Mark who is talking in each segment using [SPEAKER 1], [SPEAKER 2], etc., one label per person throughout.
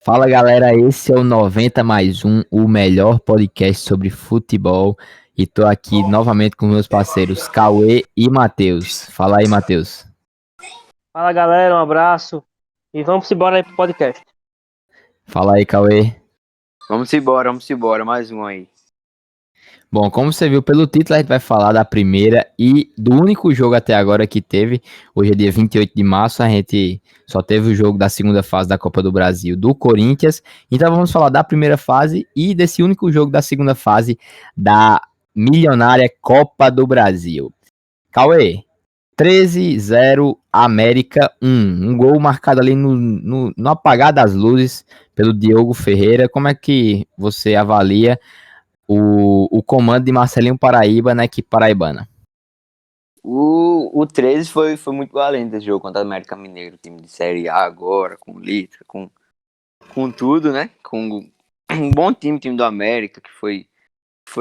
[SPEAKER 1] Fala galera, esse é o 90 mais um, o melhor podcast sobre futebol. E tô aqui novamente com meus parceiros Cauê e Matheus. Fala aí, Matheus.
[SPEAKER 2] Fala galera, um abraço e vamos embora aí pro podcast.
[SPEAKER 1] Fala aí, Cauê.
[SPEAKER 3] Vamos embora, mais um aí.
[SPEAKER 1] Bom, como você viu pelo título, a gente vai falar da primeira e do único jogo até agora que teve. Hoje é dia 28 de março, a gente só teve o jogo da segunda fase da Copa do Brasil do Corinthians. Então vamos falar da primeira fase e desse único jogo da segunda fase da milionária Copa do Brasil. Cauê, 13-0 América 1. Um gol marcado ali no apagar das luzes pelo Diogo Ferreira. Como é que você avalia o comando de Marcelinho Paraíba na equipe paraibana?
[SPEAKER 3] O 13 foi muito valente esse jogo contra o América Mineiro, time de Série A agora, com Litra, com tudo, né? Com um bom time do América, que foi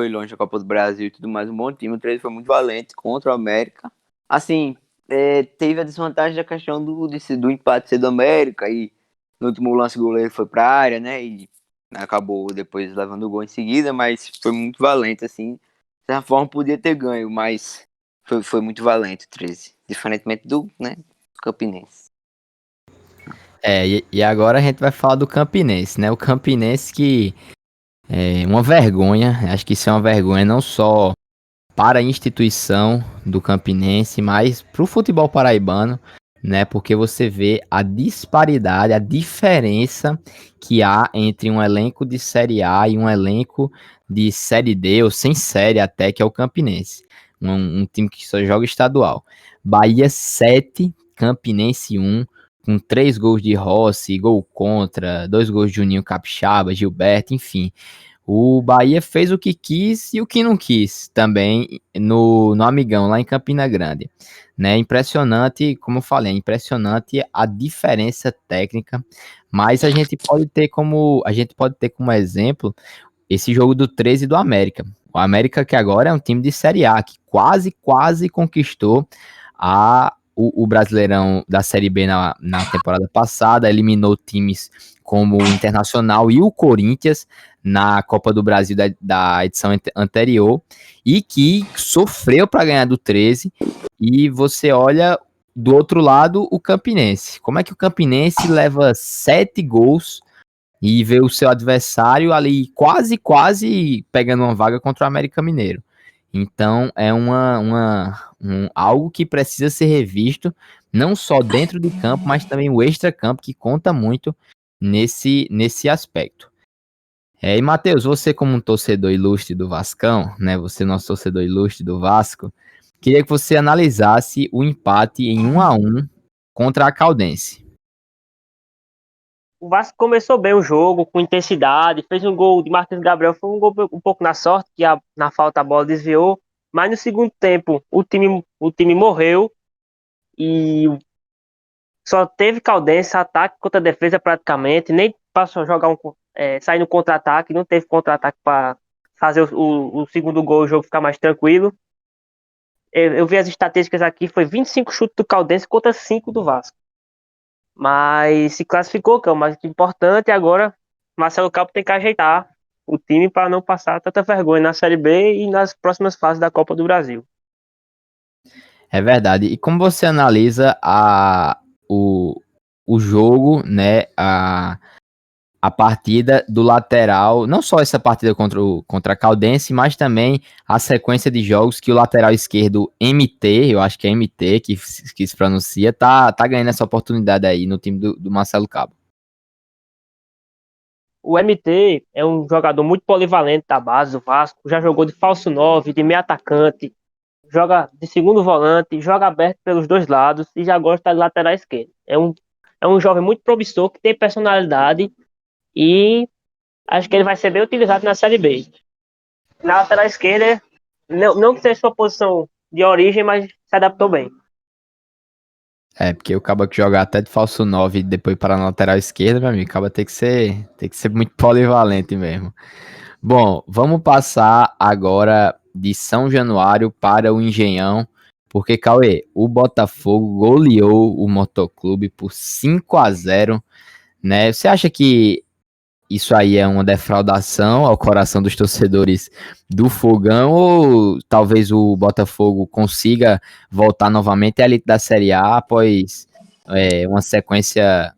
[SPEAKER 3] longe da Copa do Brasil e tudo mais, um bom time. O 13 foi muito valente contra o América. Assim, teve a desvantagem da questão do empate ser do América, e no último lance o goleiro foi pra área, né? E acabou depois levando o gol em seguida, mas foi muito valente, assim. De certa forma podia ter ganho, mas foi muito valente o 13. Diferentemente do Campinense.
[SPEAKER 1] E agora a gente vai falar do Campinense, né? O Campinense que é uma vergonha, acho que isso é uma vergonha não só para a instituição do Campinense, mas para o futebol paraibano, né? Porque você vê a disparidade, a diferença que há entre um elenco de Série A e um elenco de Série D, ou sem série até, que é o Campinense. Um time que só joga estadual. Bahia 7, Campinense 1, com 3 gols de Rossi, gol contra, 2 gols de Juninho Capixaba, Gilberto, enfim. O Bahia fez o que quis e o que não quis também no Amigão, lá em Campina Grande. Né? Impressionante, como eu falei, impressionante a diferença técnica, mas a gente pode ter como exemplo esse jogo do 13 do América. O América que agora é um time de Série A, que quase conquistou o Brasileirão da Série B na temporada passada, eliminou times como o Internacional e o Corinthians na Copa do Brasil da edição anterior, e que sofreu para ganhar do 13, e você olha do outro lado o Campinense. Como é que o Campinense leva 7 gols e vê o seu adversário ali quase pegando uma vaga contra o América Mineiro? Então é algo que precisa ser revisto, não só dentro de campo, mas também o extra-campo, que conta muito nesse aspecto. E Matheus, você como um torcedor ilustre do Vascão, né? Você nosso torcedor ilustre do Vasco, queria que você analisasse o empate em 1-1 contra a Caldense.
[SPEAKER 2] O Vasco começou bem o jogo, com intensidade, fez um gol de Marquinhos Gabriel, foi um gol um pouco na sorte, que na falta a bola desviou, mas no segundo tempo o time morreu e só teve Caldense, ataque contra defesa praticamente, nem passou a jogar sair no contra-ataque, não teve contra-ataque para fazer o segundo gol, o jogo ficar mais tranquilo. Eu vi as estatísticas aqui, foi 25 chutes do Caldense contra 5 do Vasco. Mas se classificou, que é o mais importante, e agora Marcelo Cabo tem que ajeitar o time para não passar tanta vergonha na Série B e nas próximas fases da Copa do Brasil.
[SPEAKER 1] É verdade. E como você analisa o jogo, né? A partida do lateral, não só essa partida contra a Caldense, mas também a sequência de jogos que o lateral esquerdo MT, eu acho que é MT que se pronuncia, tá ganhando essa oportunidade aí no time do Marcelo Cabo.
[SPEAKER 2] O MT é um jogador muito polivalente da base do Vasco, já jogou de falso 9, de meio atacante, joga de segundo volante, joga aberto pelos dois lados e já gosta de lateral esquerdo. É um jovem muito promissor, que tem personalidade e acho que ele vai ser bem utilizado na Série B. Na lateral esquerda, não que seja sua posição de origem, mas se adaptou bem.
[SPEAKER 1] Porque o Cabo que jogar até de falso 9 e depois para na lateral esquerda, meu amigo, o Cabo tem que ser muito polivalente mesmo. Bom, vamos passar agora de São Januário para o Engenhão, porque, Cauê, o Botafogo goleou o Motoclube por 5-0, né? Você acha que isso aí é uma defraudação ao coração dos torcedores do Fogão, ou talvez o Botafogo consiga voltar novamente à elite da Série A após uma sequência,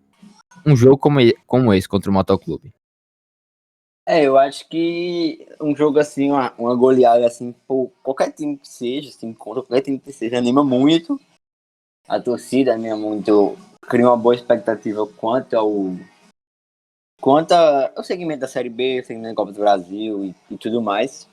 [SPEAKER 1] um jogo como esse contra o Motoclube?
[SPEAKER 3] Eu acho que um jogo assim, uma goleada assim, por qualquer time que seja, assim, contra qualquer time que seja, anima muito. A torcida anima muito, cria uma boa expectativa quanto ao segmento da Série B, segmento da Copa do Brasil e tudo mais.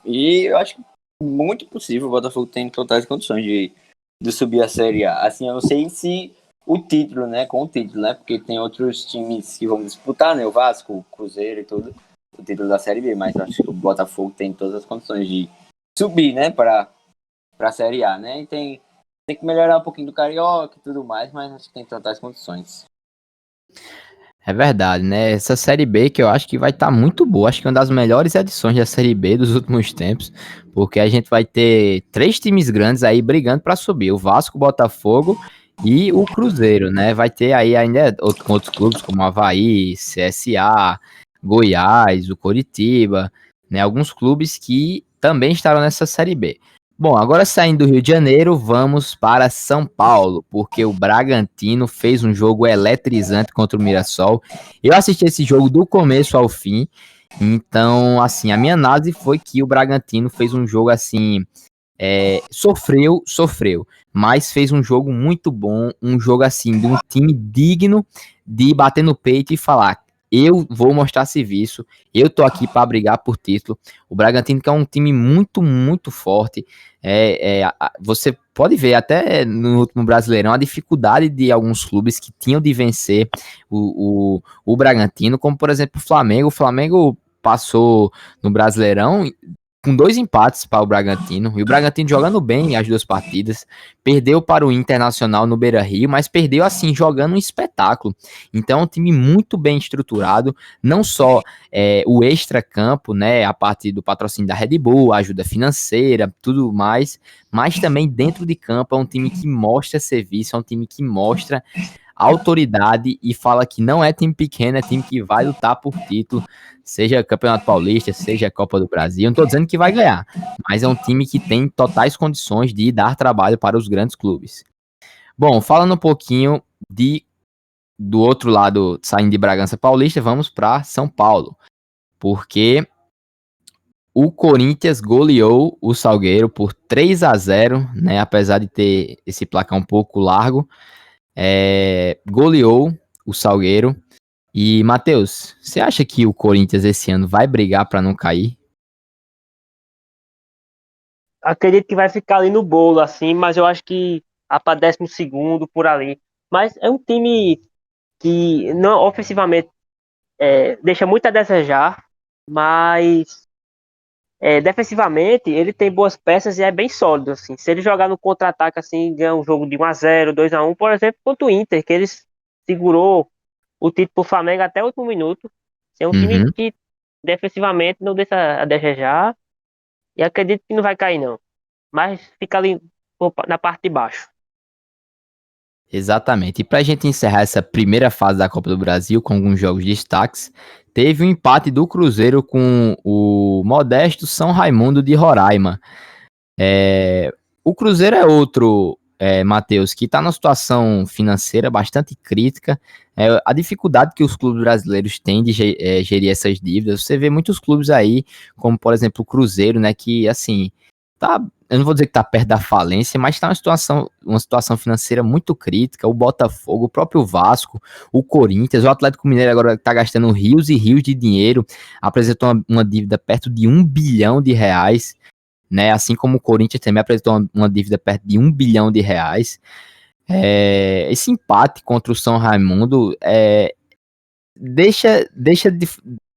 [SPEAKER 3] E eu acho que muito possível o Botafogo tem totais condições de subir a Série A. Assim, eu não sei se o título, né, com o título, né, porque tem outros times que vão disputar, né, o Vasco, o Cruzeiro e tudo, o título da Série B, mas eu acho que o Botafogo tem todas as condições de subir, né, para a Série A, né, e tem que melhorar um pouquinho do Carioca e tudo mais, mas acho que tem totais condições.
[SPEAKER 1] É verdade, né? Essa Série B que eu acho que vai estar muito boa. Acho que é uma das melhores edições da Série B dos últimos tempos, porque a gente vai ter três times grandes aí brigando para subir: o Vasco, o Botafogo e o Cruzeiro, né? Vai ter aí ainda outros clubes como o Avaí, CSA, Goiás, o Coritiba, né? Alguns clubes que também estarão nessa Série B. Bom, agora saindo do Rio de Janeiro, vamos para São Paulo, porque o Bragantino fez um jogo eletrizante contra o Mirassol. Eu assisti esse jogo do começo ao fim, então, assim, a minha análise foi que o Bragantino fez um jogo assim, sofreu, mas fez um jogo muito bom, um jogo assim, de um time digno de bater no peito e falar: eu vou mostrar serviço, eu tô aqui para brigar por título. O Bragantino que é um time muito, muito forte. Você pode ver até no último Brasileirão a dificuldade de alguns clubes que tinham de vencer o Bragantino, como por exemplo o Flamengo. O Flamengo passou no Brasileirão com 2 empates para o Bragantino, e o Bragantino jogando bem as duas partidas, perdeu para o Internacional no Beira-Rio, mas perdeu assim, jogando um espetáculo. Então é um time muito bem estruturado, não só o extra-campo, né, a parte do patrocínio da Red Bull, a ajuda financeira, tudo mais, mas também dentro de campo é um time que mostra serviço, é um time que mostra autoridade e fala que não é time pequeno, é time que vai lutar por título, seja Campeonato Paulista, seja Copa do Brasil. Não tô dizendo que vai ganhar, mas é um time que tem totais condições de dar trabalho para os grandes clubes. Bom, falando um pouquinho do outro lado, saindo de Bragança Paulista, vamos para São Paulo, porque o Corinthians goleou o Salgueiro por 3-0, né? Apesar de ter esse placar um pouco largo, goleou o Salgueiro. E, Matheus, você acha que o Corinthians esse ano vai brigar para não cair?
[SPEAKER 2] Acredito que vai ficar ali no bolo, assim, mas eu acho que para 12º por ali. Mas é um time que não ofensivamente deixa muito a desejar, mas defensivamente ele tem boas peças e é bem sólido, assim. Se ele jogar no contra-ataque assim, ganhar um jogo de 1-0, 2-1, por exemplo, contra o Inter, que eles segurou o título pro Flamengo até o último minuto. É um time
[SPEAKER 1] Uhum.
[SPEAKER 2] que defensivamente não deixa a desejar e acredito que não vai cair não, mas fica ali na parte de baixo.
[SPEAKER 1] Exatamente. E para a gente encerrar essa primeira fase da Copa do Brasil com alguns jogos de destaques, teve um empate do Cruzeiro com o modesto São Raimundo de Roraima. O Cruzeiro é outro, Matheus, que está numa situação financeira bastante crítica. A dificuldade que os clubes brasileiros têm de gerir essas dívidas. Você vê muitos clubes aí, como por exemplo o Cruzeiro, né, que assim, eu não vou dizer que tá perto da falência, mas está uma situação financeira muito crítica. O Botafogo, o próprio Vasco, o Corinthians, o Atlético Mineiro agora está gastando rios e rios de dinheiro, apresentou uma dívida perto de R$ 1 bilhão, né? Assim como o Corinthians também apresentou uma dívida perto de R$ 1 bilhão. Esse empate contra o São Raimundo deixa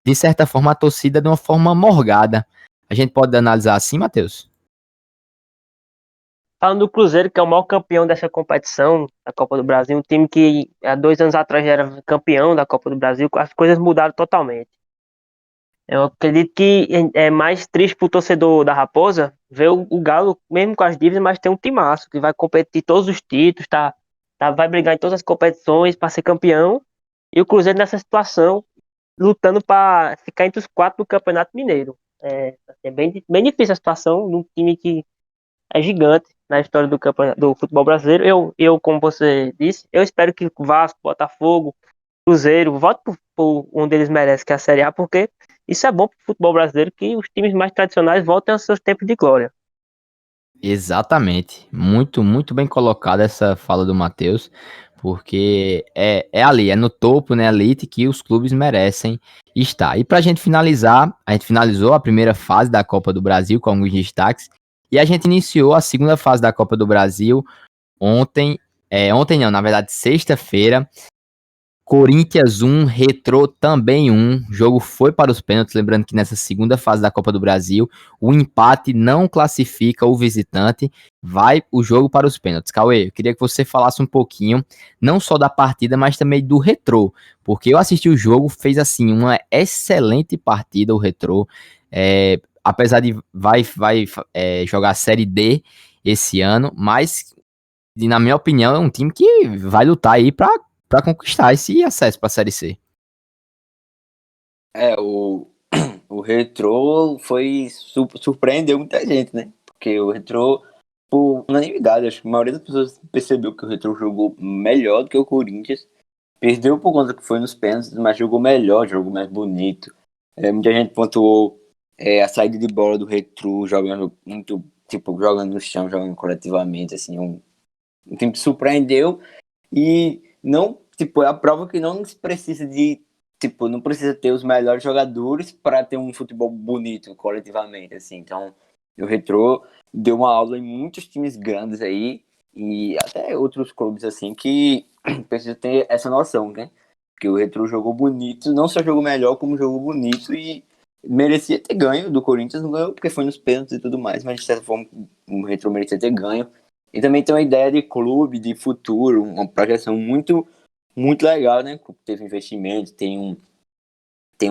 [SPEAKER 1] de certa forma a torcida de uma forma morgada. A gente pode analisar assim, Matheus?
[SPEAKER 2] Falando do Cruzeiro, que é o maior campeão dessa competição, da Copa do Brasil, um time que há 2 anos atrás já era campeão da Copa do Brasil, as coisas mudaram totalmente. Eu acredito que é mais triste pro torcedor da Raposa ver o Galo, mesmo com as dívidas, mas tem um timaço que vai competir todos os títulos, vai brigar em todas as competições para ser campeão. E o Cruzeiro nessa situação. lutando para ficar entre os 4 do Campeonato Mineiro. É bem difícil a situação de um time que é gigante na história do futebol brasileiro. Como você disse, eu espero que Vasco, Botafogo, Cruzeiro volte por onde eles merecem, que é a Série A, porque isso é bom para o futebol brasileiro, que os times mais tradicionais voltem aos seus tempos de glória.
[SPEAKER 1] Exatamente. Muito, muito bem colocada essa fala do Matheus, porque é ali, é no topo, né, elite, que os clubes merecem estar. E pra gente finalizar, a gente finalizou a primeira fase da Copa do Brasil com alguns destaques, e a gente iniciou a segunda fase da Copa do Brasil ontem, ontem não, na verdade sexta-feira, Corinthians 1, Retrô também 1. O jogo foi para os pênaltis, lembrando que nessa segunda fase da Copa do Brasil, o empate não classifica o visitante, vai o jogo para os pênaltis. Cauê, eu queria que você falasse um pouquinho, não só da partida, mas também do Retrô, porque eu assisti o jogo, fez assim uma excelente partida o Retrô, apesar de vai jogar a Série D esse ano, mas na minha opinião é um time que vai lutar aí para conquistar esse acesso para a Série C.
[SPEAKER 3] O Retrô surpreendeu muita gente, né? Porque o Retrô, por unanimidade, acho que a maioria das pessoas percebeu que o Retrô jogou melhor do que o Corinthians. Perdeu por conta que foi nos pênaltis, mas jogou melhor, jogou mais bonito. Muita gente pontuou a saída de bola do Retrô, jogando muito, tipo, jogando no chão, jogando coletivamente, assim, um time que surpreendeu e não, tipo, é a prova que não se precisa de, tipo, não precisa ter os melhores jogadores para ter um futebol bonito coletivamente, assim. Então, o Retrô deu uma aula em muitos times grandes aí e até outros clubes, assim, que precisa ter essa noção, né? Porque o Retrô jogou bonito, não só jogou melhor, como jogou bonito e merecia ter ganho do Corinthians, não ganhou porque foi nos pênaltis e tudo mais, mas de certa forma o Retrô merecia ter ganho. E também tem uma ideia de clube, de futuro, uma projeção muito, muito legal, né? Teve investimento, tem um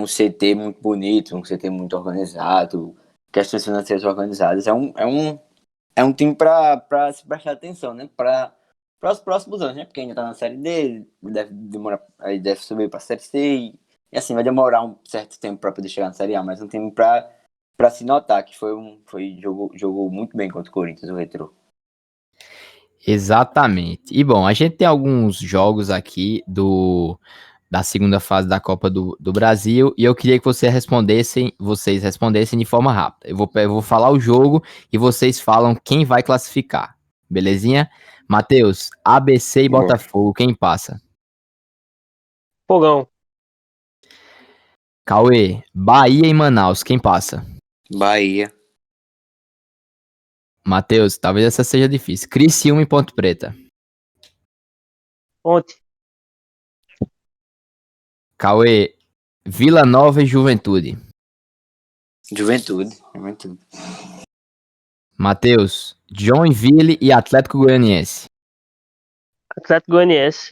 [SPEAKER 3] CT muito bonito, um CT muito organizado, questões financeiras organizadas. É um time para se prestar atenção, né? Para os próximos anos, né? Porque ainda tá na Série D, deve demorar, aí deve subir para a Série C e assim vai demorar um certo tempo para poder chegar na Série A, mas um time para se notar que jogou muito bem contra o Corinthians, o Retrô.
[SPEAKER 1] Exatamente. E bom, a gente tem alguns jogos aqui da segunda fase da Copa do Brasil e eu queria que vocês respondessem de forma rápida. Eu vou falar o jogo e vocês falam quem vai classificar. Belezinha? Matheus, ABC e
[SPEAKER 3] Bora.
[SPEAKER 1] Botafogo, quem passa?
[SPEAKER 2] Fogão.
[SPEAKER 1] Cauê, Bahia e Manaus, quem passa?
[SPEAKER 3] Bahia.
[SPEAKER 1] Matheus, talvez essa seja difícil. Criciúma e Ponte Preta.
[SPEAKER 2] Ponte.
[SPEAKER 1] Cauê, Vila Nova e Juventude.
[SPEAKER 3] Juventude.
[SPEAKER 1] Matheus, Joinville e Atlético Goianiense.
[SPEAKER 2] Atlético Goianiense.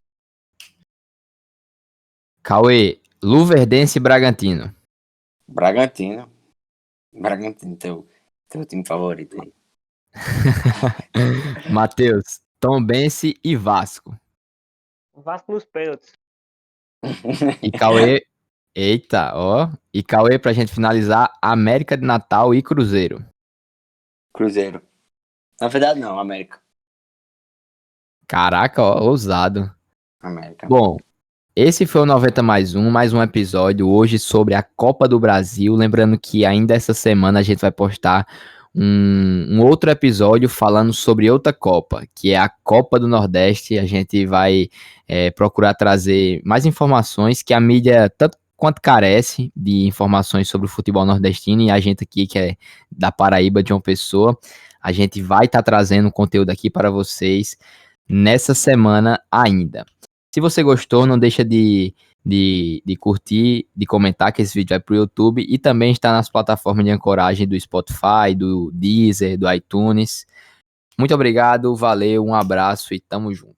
[SPEAKER 1] Cauê, Luverdense e Bragantino.
[SPEAKER 3] Bragantino, teu time favorito aí.
[SPEAKER 1] Matheus, Tombense e Vasco.
[SPEAKER 2] Vasco nos pênaltis.
[SPEAKER 1] E Cauê, eita, ó. E Cauê, pra gente finalizar, América de Natal e Cruzeiro.
[SPEAKER 3] Cruzeiro. Na verdade, não, América.
[SPEAKER 1] Caraca, ó, ousado.
[SPEAKER 3] América.
[SPEAKER 1] Bom, esse foi o 90 mais um episódio hoje sobre a Copa do Brasil. Lembrando que ainda essa semana a gente vai postar um outro episódio falando sobre outra Copa, que é a Copa do Nordeste. A gente vai procurar trazer mais informações que a mídia tanto quanto carece de informações sobre o futebol nordestino, e a gente aqui que é da Paraíba, de uma pessoa, a gente vai estar trazendo conteúdo aqui para vocês nessa semana ainda. Se você gostou, não deixa de curtir, de comentar que esse vídeo vai pro YouTube e também está nas plataformas de ancoragem do Spotify, do Deezer, do iTunes. Muito obrigado, valeu, um abraço e tamo junto.